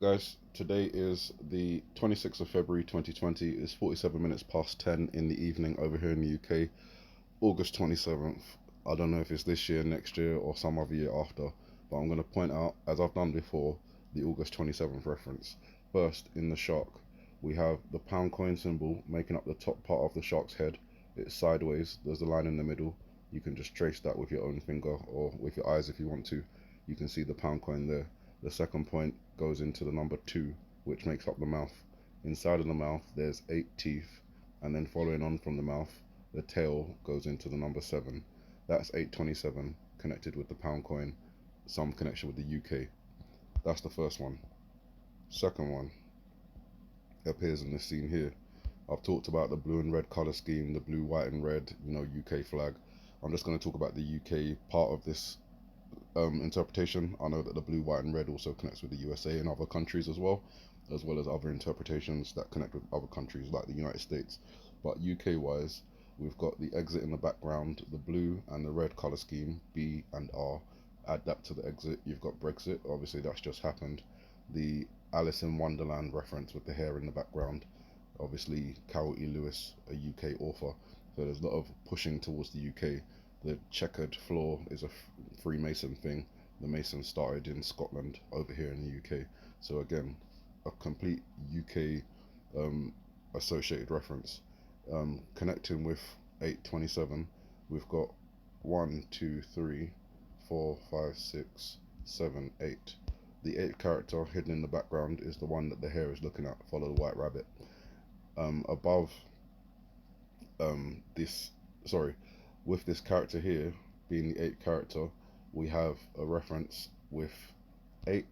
Guys, today is the 26th of February 2020. It's 47 minutes past 10 in the evening over here in the UK. August 27th. I don't know if it's this year, next year, or some other year after, but I'm going to point out, as I've done before, the August 27th reference. First, in the shark, we have the pound coin symbol making up the top part of the shark's head. It's sideways, there's a line in the middle. You can just trace that with your own finger or with your eyes if you want to. You can see the pound coin there. The second point goes into the number 2, which makes up the mouth. Inside of the mouth, there's 8 teeth, and then following on from the mouth, the tail goes into the number 7. That's 827 connected with the pound coin, some connection with the UK. That's the first one. Second one appears in this scene here. I've talked about the blue and red color scheme, the blue, white, and red, UK flag. I'm just going to talk about the UK part of this interpretation. I know that the blue, white, and red also connects with the USA and other countries as well as other interpretations that connect with other countries like the United States. But UK wise, we've got the exit in the background, the blue and the red color scheme, B and R. Add that to the exit, you've got Brexit, obviously that's just happened. The Alice in Wonderland reference with the hair in the background, obviously Carol E. Lewis, a UK author. So there's a lot of pushing towards the UK. The checkered floor is a Freemason thing. The Masons started in Scotland over here in the UK. So again, a complete UK associated reference. Connecting with 827, we've got 1, 2, 3, 4, 5, 6, 7, 8. The 8th character hidden in the background is the one that the hare is looking at. Follow the white rabbit. Above this, sorry, with this character here being the 8th character, we have a reference with 8,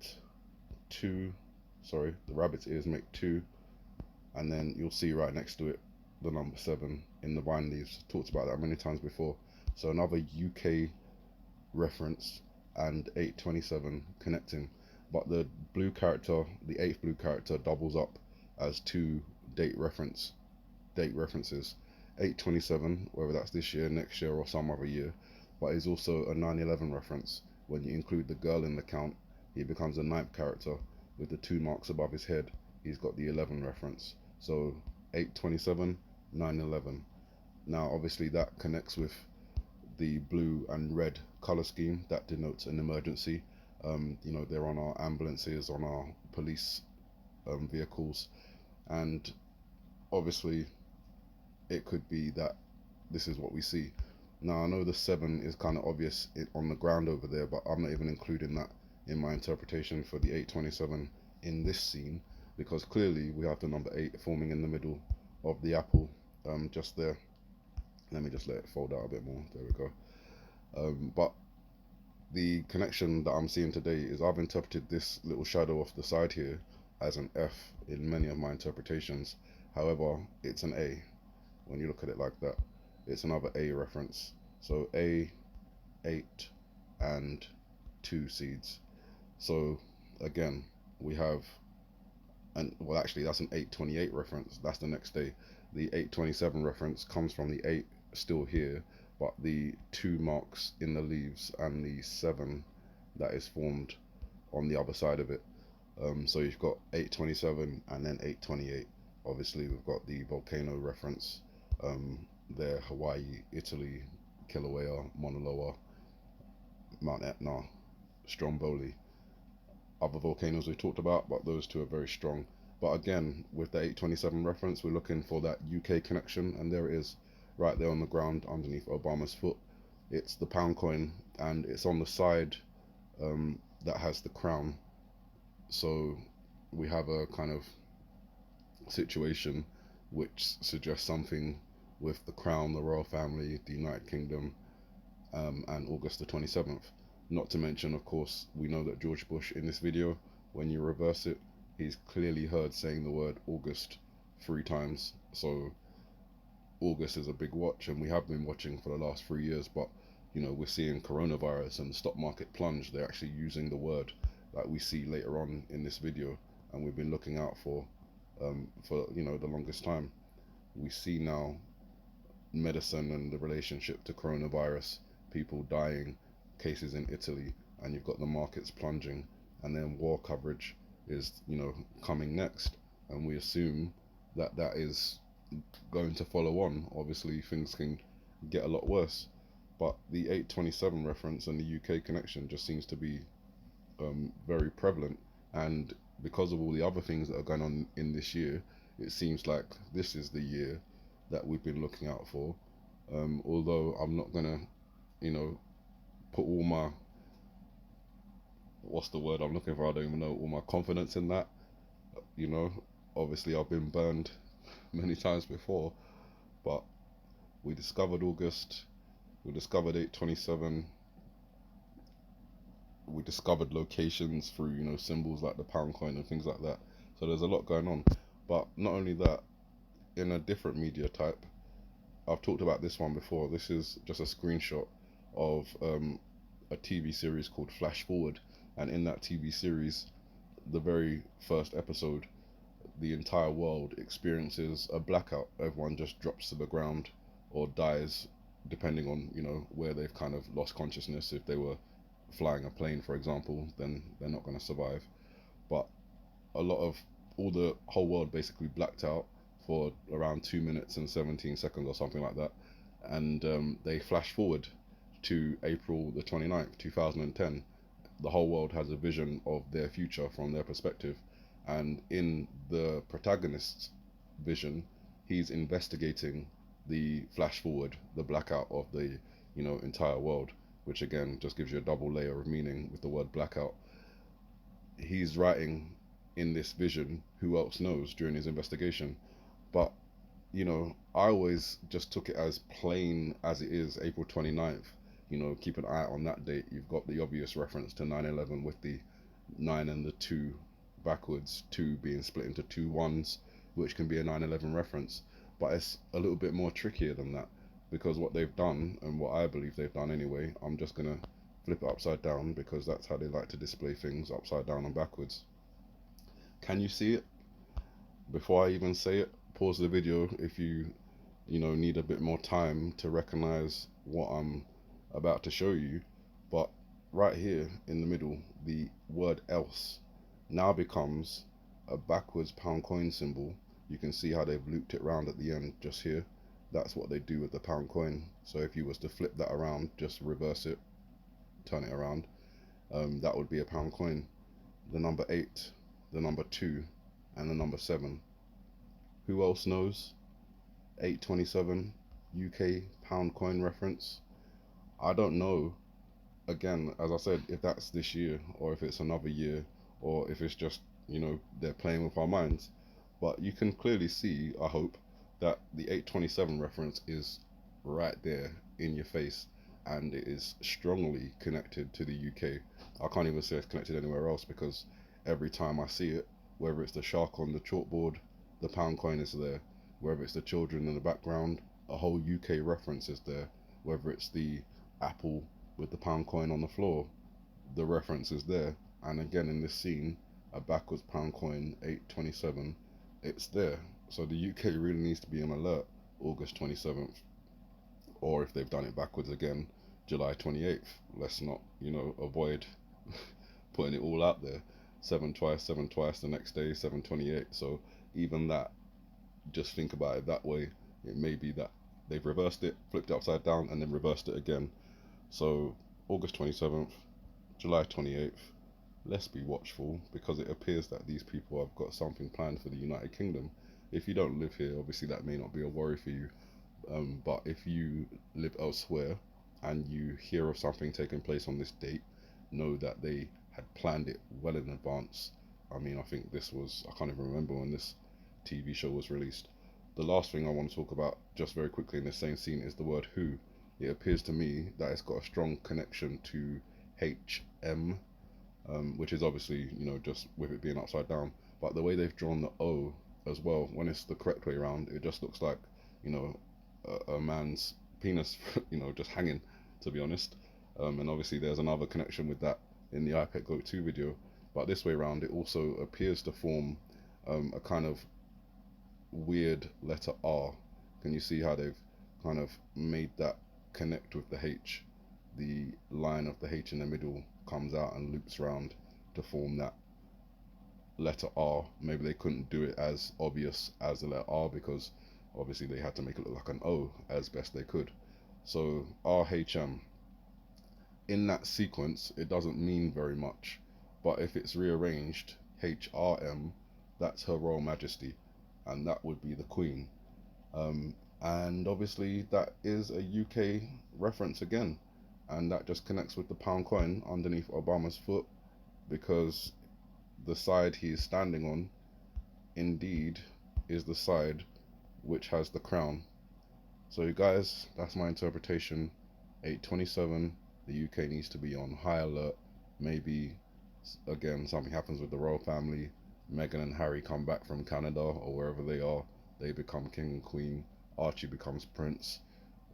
2, sorry, the rabbit's ears make 2, and then you'll see right next to it the number 7 in the vine leaves. Talked about that many times before. So another UK reference and 827 connecting. But the blue character, the 8th blue character, doubles up as two date references. 827, whether that's this year, next year, or some other year, but is also a 9/11 reference. When you include the girl in the count, he becomes a ninth character with the 2 marks above his head. He's got the 11 reference. So 827, 9/11. Now, obviously, that connects with the blue and red color scheme that denotes an emergency. They're on our ambulances, on our police vehicles, and obviously it could be that this is what we see. Now, I know the 7 is kind of obvious on the ground over there, but I'm not even including that in my interpretation for the 827 in this scene, because clearly we have the number 8 forming in the middle of the apple, just there. Let me just let it fold out a bit more. There we go. But the connection that I'm seeing today is I've interpreted this little shadow off the side here as an F in many of my interpretations. However, it's an A when you look at it like that. It's another A reference. So A, 8, and 2 seeds. So again, we have, and well, actually, that's an 828 reference. That's the next day. The 827 reference comes from the 8 still here, but the 2 marks in the leaves and the 7 that is formed on the other side of it. So you've got 827 and then 828. Obviously, we've got the volcano reference there: Hawaii, Italy, Kilauea, Mauna Loa, Mount Etna, Stromboli. Other volcanoes we talked about, but those two are very strong. But again, with the 827 reference, we're looking for that UK connection, and there it is, right there on the ground underneath Obama's foot. It's the pound coin, and it's on the side that has the crown. So we have a kind of situation which suggests something with the crown, the royal family, the United Kingdom, and August the 27th. Not to mention, of course, we know that George Bush in this video, when you reverse it, he's clearly heard saying the word August 3 times. So August is a big watch, and we have been watching for the last 3 years, but we're seeing coronavirus and the stock market plunge. They're actually using the word that we see later on in this video, and we've been looking out for the longest time. We see now medicine and the relationship to coronavirus, people dying, cases in Italy, and you've got the markets plunging, and then war coverage. is, you know, coming next, and we assume that that is going to follow on. Obviously, things can get a lot worse, but the 827 reference and the UK connection just seems to be very prevalent, and because of all the other things that are going on in this year, it seems like this is the year that we've been looking out for. Although I'm not gonna, you know, put all my, what's the word I'm looking for? I don't even know, all my confidence in that. You know, obviously I've been burned many times before, but we discovered August, we discovered 827, we discovered locations through, you know, symbols like the pound coin and things like that. So there's a lot going on. But not only that, in a different media type, I've talked about this one before. This is just a screenshot of a TV series called Flash Forward, and in that TV series, the very first episode, the entire world experiences a blackout. Everyone just drops to the ground or dies, depending on, you know, where they've kind of lost consciousness. If they were flying a plane, for example, then they're not going to survive. But a lot of, all the whole world basically blacked out for around 2 minutes and 17 seconds or something like that, and they flash forward to April the 29th, 2010. The whole world has a vision of their future from their perspective, and in the protagonist's vision, he's investigating the flash forward, the blackout of the, you know, entire world, which again just gives you a double layer of meaning with the word blackout. He's writing in this vision who else knows during his investigation, but, you know, I always just took it as plain as it is, April 29th. You know, keep an eye on that date. You've got the obvious reference to 9/11 with the 9 and the 2 backwards, 2 being split into two ones, which can be a 9/11 reference. But it's a little bit more trickier than that, because what they've done, and what I believe they've done anyway, I'm just going to flip it upside down because that's how they like to display things, upside down and backwards. Can you see it? Before I even say it, pause the video if you know, need a bit more time to recognize what I'm about to show you. But right here in the middle, the word else now becomes a backwards pound coin symbol. You can see how they've looped it around at the end just here. That's what they do with the pound coin. So if you was to flip that around, just reverse it, turn it around, that would be a pound coin. The number 8, the number 2, and the number 7. Who else knows? 827 UK pound coin reference. I don't know, again, as I said, if that's this year or if it's another year or if it's just, you know, they're playing with our minds. But you can clearly see, I hope, that the 827 reference is right there in your face, and it is strongly connected to the UK. I can't even say it's connected anywhere else, because every time I see it, whether it's the shark on the chalkboard, the pound coin is there. Whether it's the children in the background, a whole UK reference is there. Whether it's the apple with the pound coin on the floor, the reference is there. And again in this scene, a backwards pound coin, 827, it's there. So the UK really needs to be on alert August 27th, or if they've done it backwards again, July 28th. Let's not, you know, avoid putting it all out there. 7 twice the next day, 7/28. So even that, just think about it that way. It may be that they've reversed it, flipped it upside down, and then reversed it again. So August 27th, July 28th, let's be watchful, because it appears that these people have got something planned for the United Kingdom. If you don't live here, obviously that may not be a worry for you, but if you live elsewhere and you hear of something taking place on this date, know that they had planned it well in advance. I mean, I think this was, I can't even remember when this TV show was released. The last thing I want to talk about, just very quickly in the same scene, is the word who. It appears to me that it's got a strong connection to HM, which is obviously, you know, just with it being upside down. But the way they've drawn the O as well, when it's the correct way around, it just looks like, you know, a man's penis, you know, just hanging, to be honest. And obviously there's another connection with that in the iPad Go 2 video. But this way around, it also appears to form a kind of weird letter R. Can you see how they've kind of made that connect with the H? The line of the H in the middle comes out and loops around to form that letter R. Maybe they couldn't do it as obvious as the letter R because obviously they had to make it look like an O as best they could. So RHM, in that sequence, it doesn't mean very much. But if it's rearranged, HRM, that's Her Royal Majesty, and that would be the Queen. Um, and obviously, that is a UK reference again, and that just connects with the pound coin underneath Obama's foot because the side he is standing on, indeed, is the side which has the crown. So, you guys, that's my interpretation. 827, the UK needs to be on high alert. Maybe, again, something happens with the royal family. Meghan and Harry come back from Canada or wherever they are. They become king and queen. Archie becomes prince.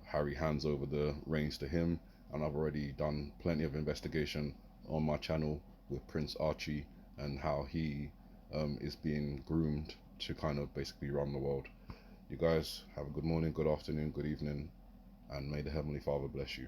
Harry hands over the reins to him. And I've already done plenty of investigation on my channel with Prince Archie and how he is being groomed to kind of basically run the world. You guys have a good morning, good afternoon, good evening, and may the Heavenly Father bless you.